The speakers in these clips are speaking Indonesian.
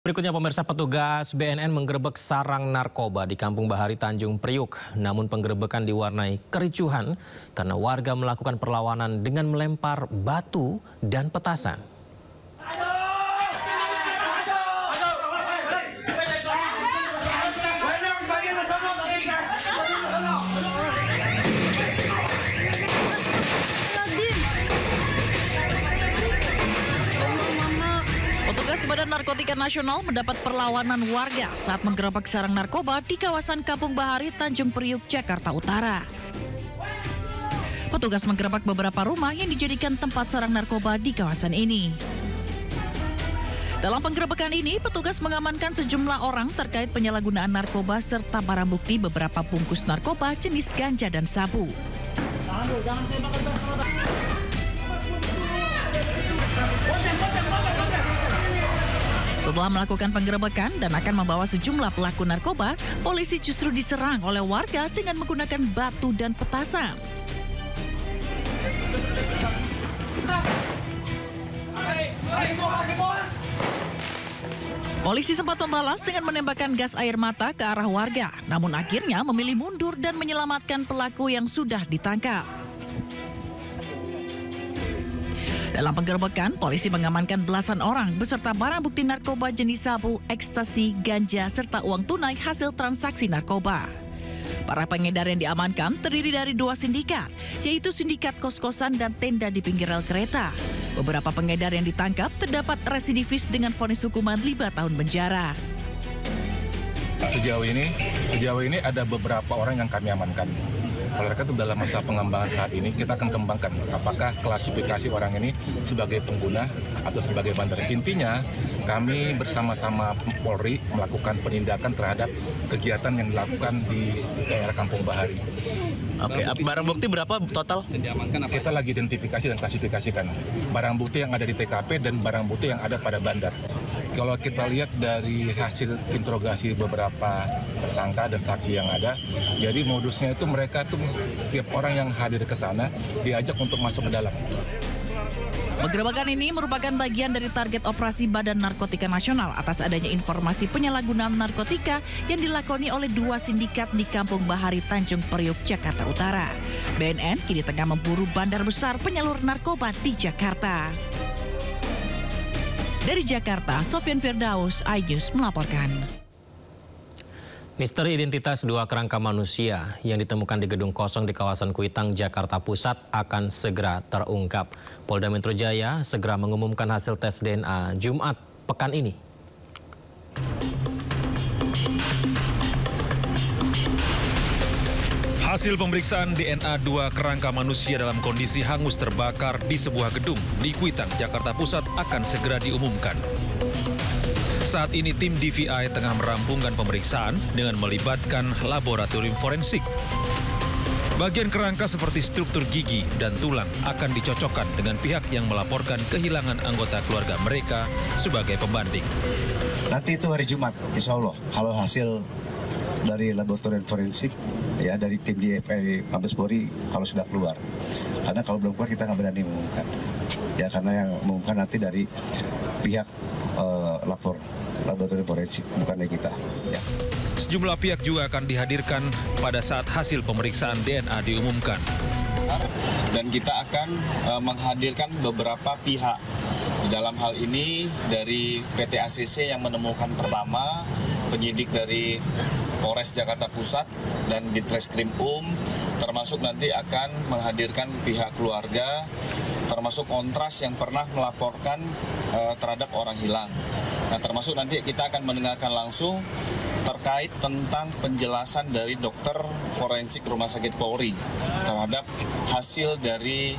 Berikutnya pemirsa, petugas BNN menggerebek sarang narkoba di Kampung Bahari, Tanjung Priuk. Namun penggerebekan diwarnai kericuhan karena warga melakukan perlawanan dengan melempar batu dan petasan. Petugas Badan Narkotika Nasional mendapat perlawanan warga saat menggerebek sarang narkoba di kawasan Kampung Bahari, Tanjung Priuk, Jakarta Utara. Petugas menggerebek beberapa rumah yang dijadikan tempat sarang narkoba di kawasan ini. Dalam penggerebekan ini, petugas mengamankan sejumlah orang terkait penyalahgunaan narkoba serta barang bukti beberapa bungkus narkoba jenis ganja dan sabu. Setelah melakukan penggerebekan dan akan membawa sejumlah pelaku narkoba, polisi justru diserang oleh warga dengan menggunakan batu dan petasan. Polisi sempat membalas dengan menembakkan gas air mata ke arah warga, namun akhirnya memilih mundur dan menyelamatkan pelaku yang sudah ditangkap. Dalam penggerebekan, polisi mengamankan belasan orang beserta barang bukti narkoba jenis sabu, ekstasi, ganja, serta uang tunai hasil transaksi narkoba. Para pengedar yang diamankan terdiri dari 2 sindikat, yaitu sindikat kos-kosan dan tenda di pinggir rel kereta. Beberapa pengedar yang ditangkap terdapat residivis dengan vonis hukuman 5 tahun penjara. Sejauh ini ada beberapa orang yang kami amankan. Oleh karena itu dalam masa pengembangan saat ini kita akan kembangkan apakah klasifikasi orang ini sebagai pengguna atau sebagai bandar. Intinya kami bersama-sama Polri melakukan penindakan terhadap kegiatan yang dilakukan di daerah Kampung Bahari. Oke, barang bukti berapa total? Kita lagi identifikasi dan klasifikasikan barang bukti yang ada di TKP dan barang bukti yang ada pada bandar. Kalau kita lihat dari hasil interogasi beberapa tersangka dan saksi yang ada, jadi modusnya itu mereka tuh setiap orang yang hadir ke sana diajak untuk masuk ke dalam. Penggerebekan ini merupakan bagian dari target operasi Badan Narkotika Nasional atas adanya informasi penyalahgunaan narkotika yang dilakoni oleh 2 sindikat di Kampung Bahari, Tanjung Priuk, Jakarta Utara. BNN kini tengah memburu bandar besar penyalur narkoba di Jakarta. Dari Jakarta, Sofyan Firdaus, iNews melaporkan. Misteri identitas 2 kerangka manusia yang ditemukan di gedung kosong di kawasan Kuitang, Jakarta Pusat akan segera terungkap. Polda Metro Jaya segera mengumumkan hasil tes DNA Jumat pekan ini. Hasil pemeriksaan DNA 2 kerangka manusia dalam kondisi hangus terbakar di sebuah gedung di Kuitang, Jakarta Pusat akan segera diumumkan. Saat ini tim DVI tengah merampungkan pemeriksaan dengan melibatkan laboratorium forensik. Bagian kerangka seperti struktur gigi dan tulang akan dicocokkan dengan pihak yang melaporkan kehilangan anggota keluarga mereka sebagai pembanding. Nanti itu hari Jumat, insya Allah, kalau hasil dari laboratorium forensik, ya dari tim DVI Mabes Polri kalau sudah keluar. Karena kalau belum keluar kita nggak berani mengumumkan. Ya karena yang mengumumkan nanti dari pihak laboratorium forensik, bukan dari kita. Ya. Sejumlah pihak juga akan dihadirkan pada saat hasil pemeriksaan DNA diumumkan. Dan kita akan menghadirkan beberapa pihak. Dalam hal ini dari PT ACC yang menemukan pertama, penyidik dari Polres Jakarta Pusat dan Ditreskrim termasuk nanti akan menghadirkan pihak keluarga, termasuk Kontras yang pernah melaporkan terhadap orang hilang. Nah, termasuk nanti kita akan mendengarkan langsung terkait tentang penjelasan dari dokter forensik Rumah Sakit Polri terhadap hasil dari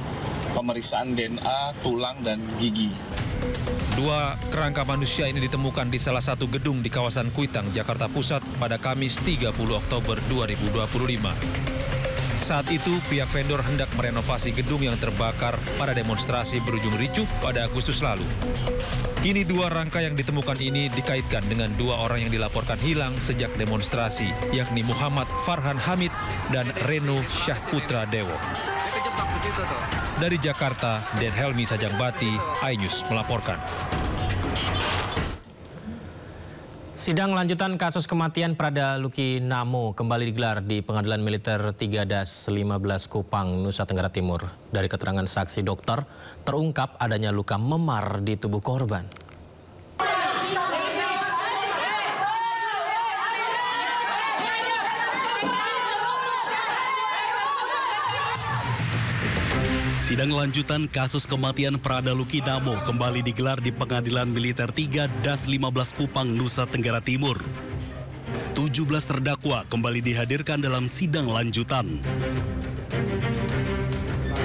pemeriksaan DNA, tulang, dan gigi. 2 kerangka manusia ini ditemukan di salah satu gedung di kawasan Kuitang, Jakarta Pusat pada Kamis 30 Oktober 2025. Saat itu, pihak vendor hendak merenovasi gedung yang terbakar pada demonstrasi berujung ricuh pada Agustus lalu. Kini 2 rangka yang ditemukan ini dikaitkan dengan 2 orang yang dilaporkan hilang sejak demonstrasi, yakni Muhammad Farhan Hamid dan Reno Syahputra Dewo. Dari Jakarta, Den Helmi Sajangbati, iNews melaporkan. Sidang lanjutan kasus kematian Prada Luki Namo kembali digelar di Pengadilan Militer 3-15 Kupang, Nusa Tenggara Timur. Dari keterangan saksi dokter, terungkap adanya luka memar di tubuh korban. Sidang lanjutan kasus kematian Prada Luki Namo kembali digelar di Pengadilan Militer 3-15 Kupang, Nusa Tenggara Timur. 17 terdakwa kembali dihadirkan dalam sidang lanjutan.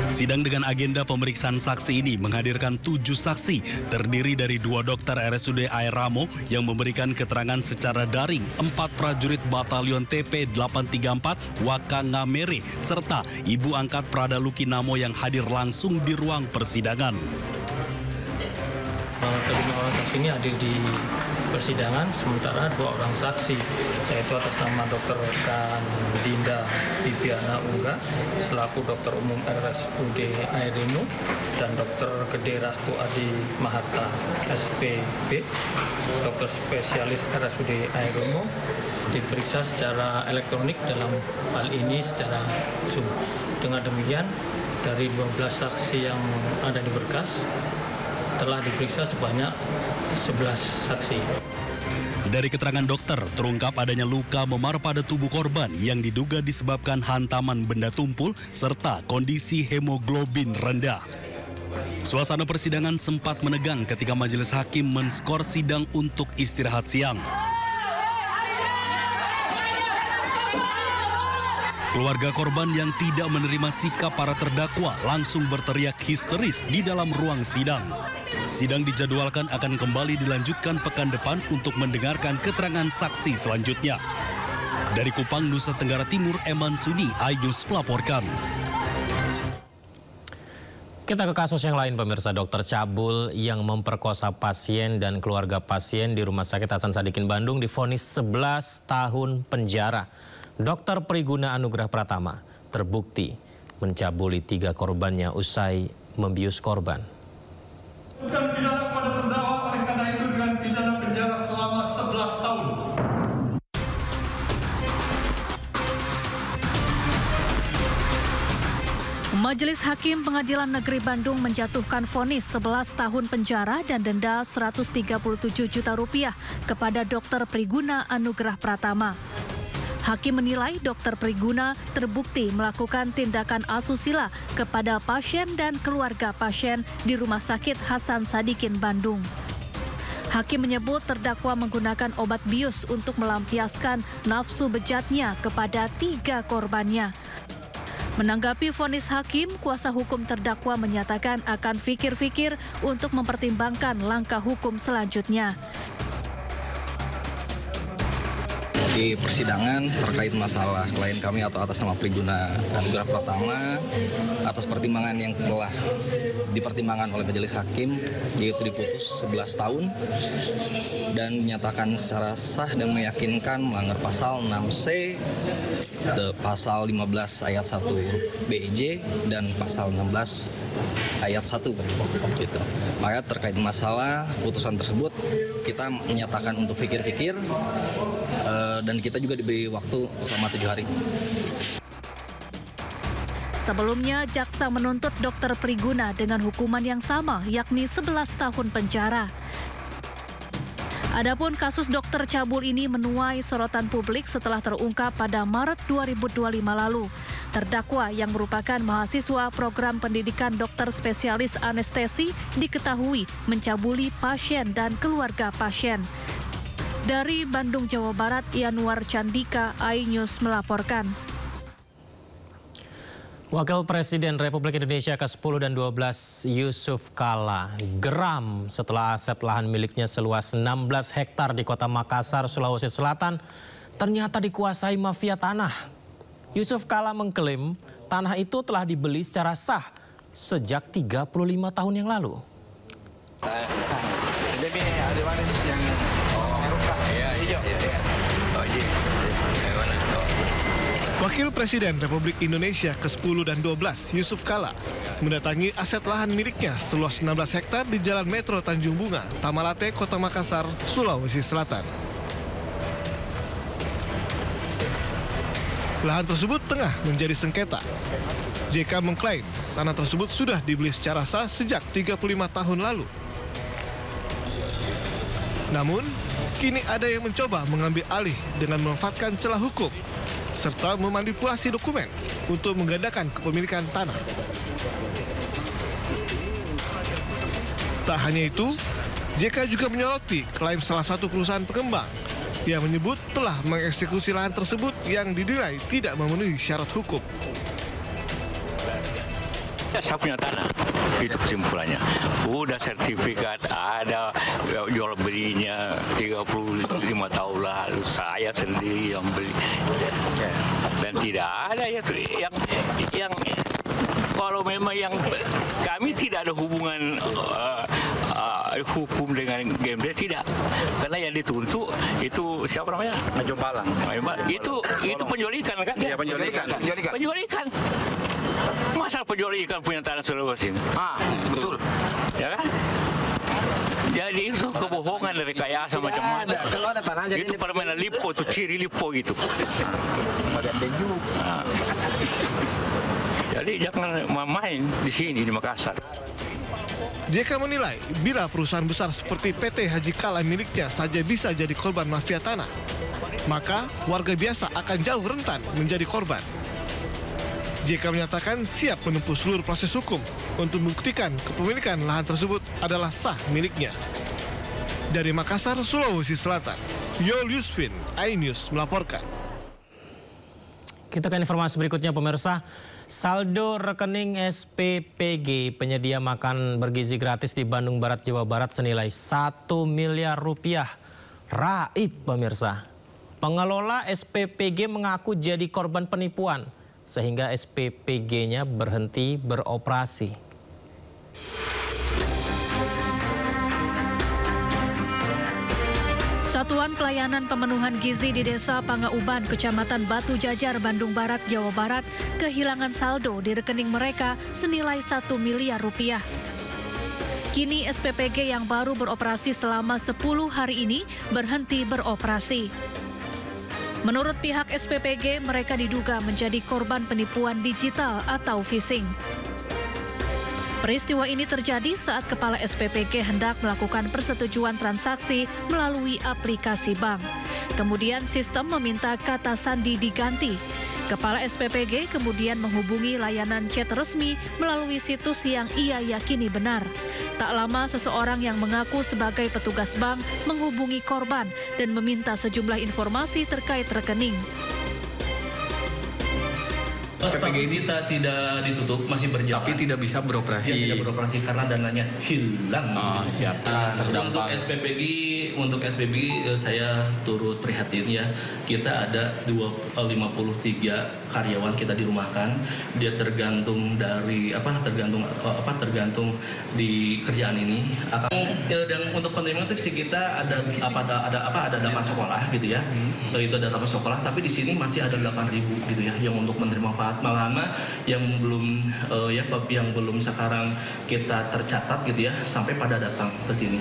Sidang dengan agenda pemeriksaan saksi ini menghadirkan 7 saksi, terdiri dari 2 dokter RSUD Air Ramo yang memberikan keterangan secara daring, 4 prajurit Batalion TP 834 Wakangamere, serta ibu angkat Prada Luki Namo yang hadir langsung di ruang persidangan. Kelima orang saksi ini hadir di persidangan, sementara 2 orang saksi, yaitu atas nama Dr. Dinda Bibiana Ungga selaku dokter umum RSUD Air Rino dan Dr. Gede Rastu Adi Mahatta SPB, dokter spesialis RSUD Air Rino, diperiksa secara elektronik, dalam hal ini secara Zoom. Dengan demikian, dari 12 saksi yang ada di berkas, telah diperiksa sebanyak 11 saksi. Dari keterangan dokter, terungkap adanya luka memar pada tubuh korban yang diduga disebabkan hantaman benda tumpul serta kondisi hemoglobin rendah. Suasana persidangan sempat menegang ketika majelis hakim men-skor sidang untuk istirahat siang. Keluarga korban yang tidak menerima sikap para terdakwa langsung berteriak histeris di dalam ruang sidang. Sidang dijadwalkan akan kembali dilanjutkan pekan depan untuk mendengarkan keterangan saksi selanjutnya. Dari Kupang, Nusa Tenggara Timur, Eman Sudi, iNews melaporkan. Kita ke kasus yang lain, pemirsa. Dokter cabul yang memperkosa pasien dan keluarga pasien di Rumah Sakit Hasan Sadikin Bandung divonis 11 tahun penjara. Dokter Priguna Anugrah Pratama terbukti mencabuli 3 korbannya usai membius korban. Bukan pidana pada terdakwa, oleh karena itu dengan pidana penjara selama 11 tahun. Majelis Hakim Pengadilan Negeri Bandung menjatuhkan vonis 11 tahun penjara dan denda Rp137 juta kepada Dokter Priguna Anugrah Pratama. Hakim menilai Dokter Priguna terbukti melakukan tindakan asusila kepada pasien dan keluarga pasien di Rumah Sakit Hasan Sadikin Bandung. Hakim menyebut terdakwa menggunakan obat bius untuk melampiaskan nafsu bejatnya kepada 3 korbannya. Menanggapi vonis hakim, kuasa hukum terdakwa menyatakan akan fikir-fikir untuk mempertimbangkan langkah hukum selanjutnya. Di persidangan terkait masalah klien kami atau atas nama Priguna Anugrah Pratama, atas pertimbangan yang telah dipertimbangkan oleh majelis hakim, yaitu diputus 11 tahun dan menyatakan secara sah dan meyakinkan melanggar pasal 6C, pasal 15 ayat 1 BIJ dan pasal 16 ayat 1 gitu. Maka terkait masalah putusan tersebut kita menyatakan untuk pikir-pikir dan kita juga diberi waktu selama 7 hari. Sebelumnya, jaksa menuntut Dokter Priguna dengan hukuman yang sama, yakni 11 tahun penjara. Adapun kasus dokter cabul ini menuai sorotan publik setelah terungkap pada Maret 2025 lalu. Terdakwa yang merupakan mahasiswa program pendidikan dokter spesialis anestesi diketahui mencabuli pasien dan keluarga pasien. Dari Bandung, Jawa Barat, Yanuar Candika, iNews melaporkan. Wakil Presiden Republik Indonesia ke-10 dan 12 Yusuf Kala geram setelah aset lahan miliknya seluas 16 hektar di Kota Makassar, Sulawesi Selatan ternyata dikuasai mafia tanah. Yusuf Kala mengklaim tanah itu telah dibeli secara sah sejak 35 tahun yang lalu. Jadi ada manis yang merah, hijau. Wakil Presiden Republik Indonesia ke-10 dan 12 Yusuf Kala mendatangi aset lahan miliknya seluas 16 hektar di Jalan Metro Tanjung Bunga, Tamalate, Kota Makassar, Sulawesi Selatan. Lahan tersebut tengah menjadi sengketa. JK mengklaim tanah tersebut sudah dibeli secara sah sejak 35 tahun lalu. Namun, kini ada yang mencoba mengambil alih dengan memanfaatkan celah hukum serta memanipulasi dokumen untuk menggandakan kepemilikan tanah. Tak hanya itu, JK juga menyoroti klaim salah satu perusahaan pengembang yang menyebut telah mengeksekusi lahan tersebut yang dinilai tidak memenuhi syarat hukum. Saya punya tanah, itu kesimpulannya. Udah sertifikat, ada jual belinya 35 tahun lalu, saya sendiri yang beli. Dan tidak ada yang kalau memang yang kami tidak ada hubungan hukum dengan GMD, tidak. Karena yang dituntut itu siapa namanya? Jompalang. Itu penjualikan kan? Iya, penjualikan. Masa penjual ikan punya tanah Sulawesi? Betul. Ya kan? Jadi itu kebohongan dari rekayasa macam-macam. Kalau ada tanah itu permainan lipo, itu ciri lipo gitu. Jadi jangan main di sini di Makassar. JK menilai bila perusahaan besar seperti PT Haji Kala miliknya saja bisa jadi korban mafia tanah, maka warga biasa akan jauh rentan menjadi korban. JK menyatakan siap menempuh seluruh proses hukum untuk membuktikan kepemilikan lahan tersebut adalah sah miliknya. Dari Makassar, Sulawesi Selatan, Yol Yusfin, iNews melaporkan. Kita ke informasi berikutnya, pemirsa. Saldo rekening SPPG penyedia makan bergizi gratis di Bandung Barat, Jawa Barat senilai 1 miliar rupiah. Raib, pemirsa. Pengelola SPPG mengaku jadi korban penipuan, sehingga SPPG-nya berhenti beroperasi. Satuan Pelayanan Pemenuhan Gizi di Desa Pangauban, Kecamatan Batu Jajar, Bandung Barat, Jawa Barat, kehilangan saldo di rekening mereka senilai 1 miliar rupiah. Kini SPPG yang baru beroperasi selama 10 hari ini berhenti beroperasi. Menurut pihak SPPG, mereka diduga menjadi korban penipuan digital atau phishing. Peristiwa ini terjadi saat kepala SPPG hendak melakukan persetujuan transaksi melalui aplikasi bank. Kemudian sistem meminta kata sandi diganti. Kepala SPPG kemudian menghubungi layanan chat resmi melalui situs yang ia yakini benar. Tak lama seseorang yang mengaku sebagai petugas bank menghubungi korban dan meminta sejumlah informasi terkait rekening. SPPG ini tidak ditutup, masih berjalan. Tapi tidak bisa beroperasi. Tidak beroperasi karena dananya hilang. Siap. Untuk SPPG saya turut prihatin ya. Kita ada 53 karyawan kita dirumahkan. Dia tergantung dari tergantung di kerjaan ini. Dan untuk penerima itu kita ada 8 sekolah gitu ya. Itu ada 8 sekolah, tapi di sini masih ada 8.000 gitu ya yang untuk menerima malah yang belum sekarang kita tercatat gitu ya sampai pada datang ke sini.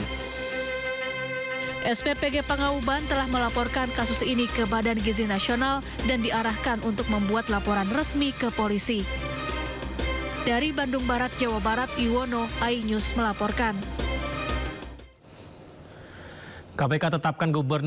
SPPG Pangauban telah melaporkan kasus ini ke Badan Gizi Nasional dan diarahkan untuk membuat laporan resmi ke polisi. Dari Bandung Barat, Jawa Barat, Iwono, iNews melaporkan. KPK tetapkan Gubernur